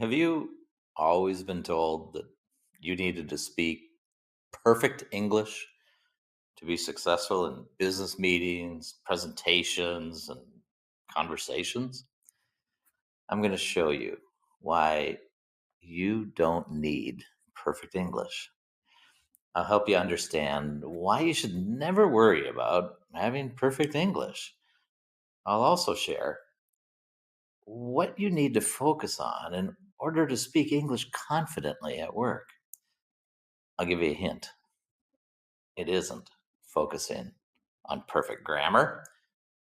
Have you always been told that you needed to speak perfect English to be successful in business meetings, presentations, and conversations? I'm going to show you why you don't need perfect English. I'll help you understand why you should never worry about having perfect English. I'll also share what you need to focus on in order to speak English confidently at work. I'll give you a hint. It isn't focusing on perfect grammar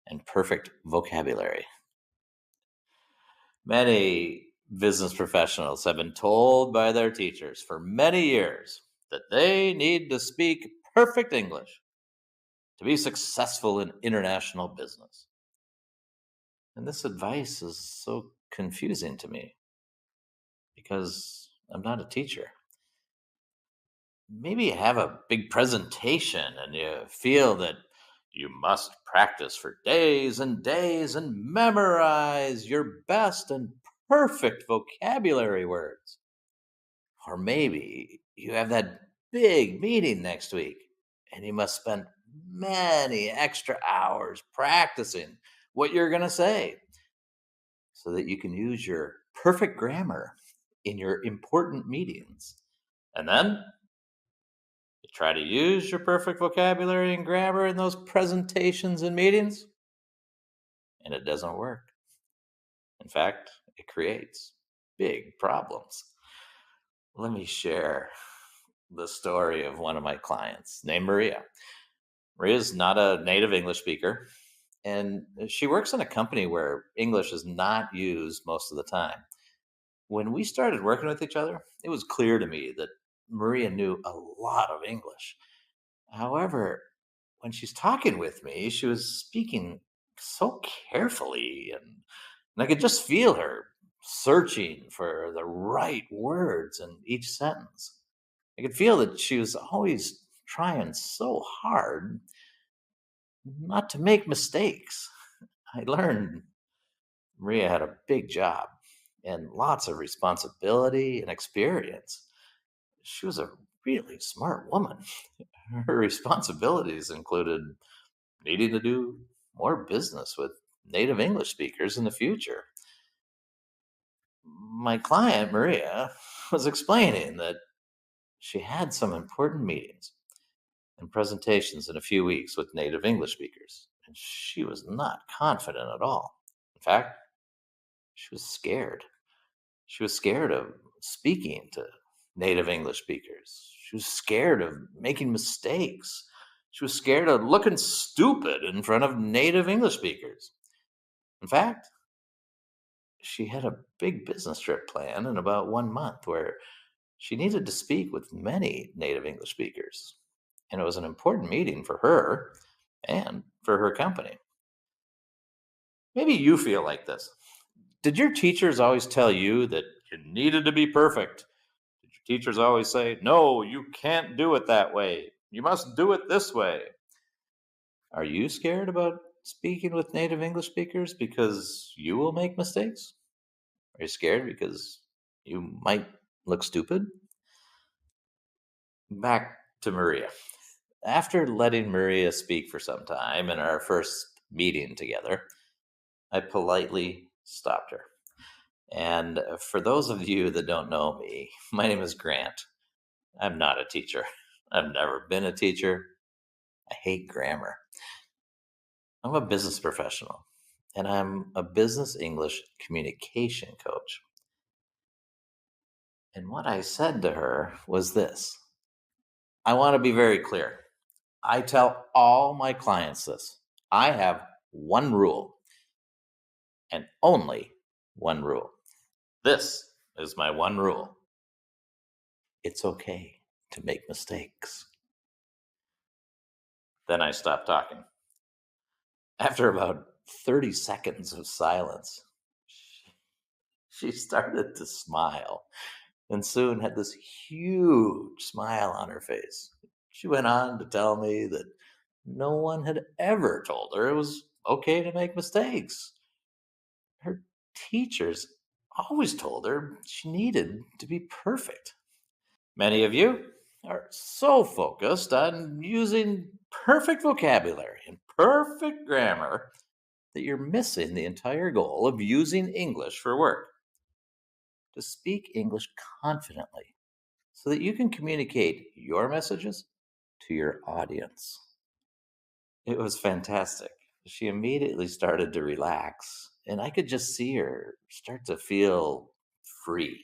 and perfect vocabulary. Many business professionals have been told by their teachers for many years that they need to speak perfect English to be successful in international business. And this advice is so confusing to me because I'm not a teacher. Maybe you have a big presentation and you feel that you must practice for days and days and memorize your best and perfect vocabulary words. Or maybe you have that big meeting next week and you must spend many extra hours practicing what you're going to say so that you can use your perfect grammar in your important meetings. And then you try to use your perfect vocabulary and grammar in those presentations and meetings, and it doesn't work. In fact, it creates big problems. Let me share the story of one of my clients named Maria. Maria's not a native English speaker, and she works in a company where English is not used most of the time. When we started working with each other, it was clear to me that Maria knew a lot of English. However, when she's talking with me, she was speaking so carefully, and I could just feel her searching for the right words in each sentence. I could feel that she was always trying so hard not to make mistakes. I learned Maria had a big job and lots of responsibility and experience. She was a really smart woman. Her responsibilities included needing to do more business with native English speakers in the future. My client, Maria, was explaining that she had some important meetings and presentations in a few weeks with native English speakers, and she was not confident at all. In fact, she was scared. She was scared of speaking to native English speakers. She was scared of making mistakes. She was scared of looking stupid in front of native English speakers. In fact, she had a big business trip planned in about 1 month where she needed to speak with many native English speakers. And it was an important meeting for her and for her company. Maybe you feel like this. Did your teachers always tell you that you needed to be perfect? Did your teachers always say, no, you can't do it that way? You must do it this way. Are you scared about speaking with native English speakers because you will make mistakes? Are you scared because you might look stupid? Back to Maria. After letting Maria speak for some time in our first meeting together, I politely stopped her. And for those of you that don't know me, my name is Grant. I'm not a teacher. I've never been a teacher. I hate grammar. I'm a business professional, and I'm a business English communication coach. And what I said to her was this: I want to be very clear. I tell all my clients this. I have one rule, and only one rule. This is my one rule. It's okay to make mistakes. Then I stopped talking. After about 30 seconds of silence, she started to smile and soon had this huge smile on her face. She went on to tell me that no one had ever told her it was okay to make mistakes. Her teachers always told her she needed to be perfect. Many of you are so focused on using perfect vocabulary and perfect grammar that you're missing the entire goal of using English for work. To speak English confidently so that you can communicate your messages to your audience. It was fantastic. She immediately started to relax, and I could just see her start to feel free.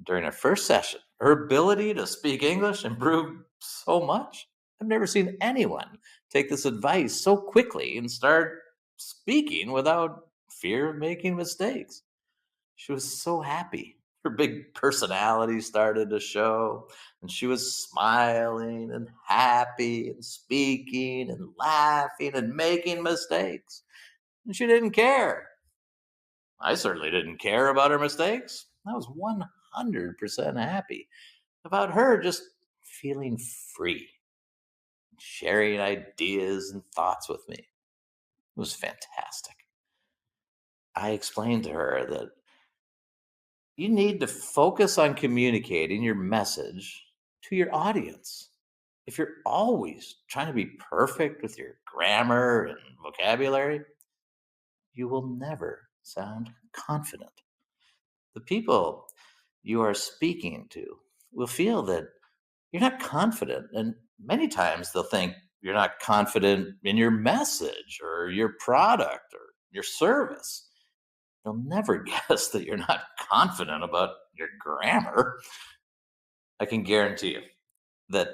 During our first session, her ability to speak English improved so much. I've never seen anyone take this advice so quickly and start speaking without fear of making mistakes. She was so happy. Her big personality started to show, and she was smiling and happy and speaking and laughing and making mistakes. And she didn't care. I certainly didn't care about her mistakes. I was 100% happy about her just feeling free, sharing ideas and thoughts with me. It was fantastic. I explained to her that you need to focus on communicating your message to your audience. If you're always trying to be perfect with your grammar and vocabulary, you will never sound confident. The people you are speaking to will feel that you're not confident, and many times they'll think you're not confident in your message or your product or your service. They'll never guess that you're not confident about your grammar. I can guarantee you that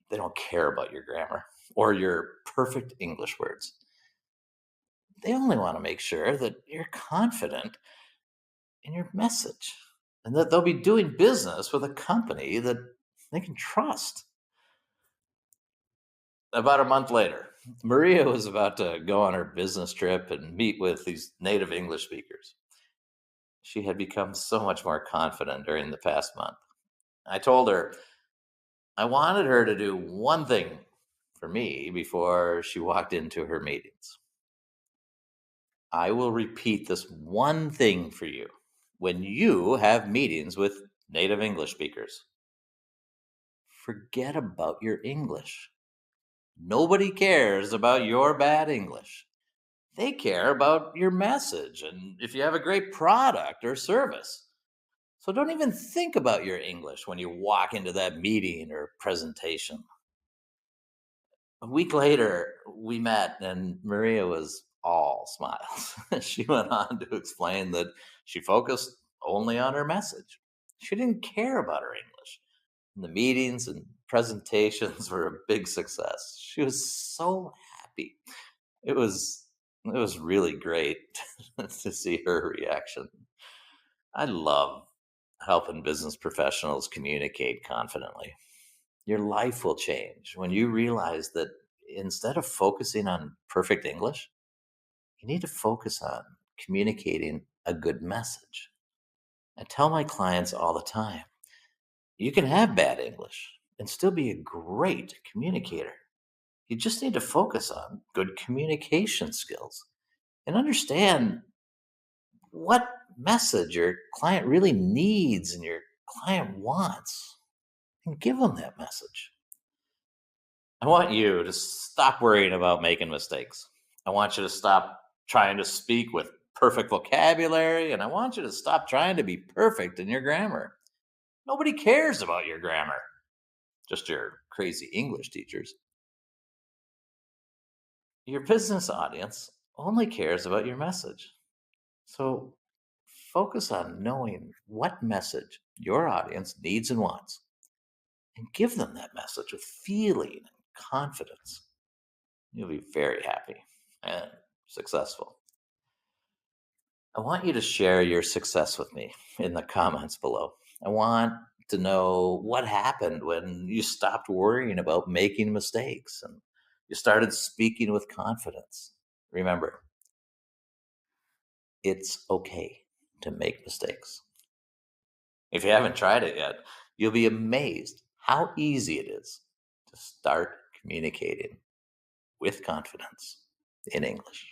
they don't care about your grammar or your perfect English words. They only want to make sure that you're confident in your message and that they'll be doing business with a company that they can trust. About a month later, Maria was about to go on her business trip and meet with these native English speakers. She had become so much more confident during the past month. I told her I wanted her to do one thing for me before she walked into her meetings. I will repeat this one thing for you when you have meetings with native English speakers. Forget about your English. Nobody cares about your bad English. They care about your message and if you have a great product or service. So don't even think about your English when you walk into that meeting or presentation. A week later, we met, and Maria was all smiles. She went on to explain that she focused only on her message. She didn't care about her English. And the meetings and presentations were a big success. She was so happy. It was it was really great to see her reaction. I love helping business professionals communicate confidently. Your life will change when you realize that instead of focusing on perfect English, you need to focus on communicating a good message. I tell my clients all the time you can have bad English and still be a great communicator. You just need to focus on good communication skills and understand what message your client really needs and your client wants and give them that message. I want you to stop worrying about making mistakes. I want you to stop trying to speak with perfect vocabulary, and I want you to stop trying to be perfect in your grammar. Nobody cares about your grammar, just your crazy English teachers. Your business audience only cares about your message. So focus on knowing what message your audience needs and wants and give them that message with feeling and confidence. You'll be very happy and successful. I want you to share your success with me in the comments below. I want to know what happened when you stopped worrying about making mistakes and you started speaking with confidence. Remember, it's okay to make mistakes. If you haven't tried it yet, you'll be amazed how easy it is to start communicating with confidence in English.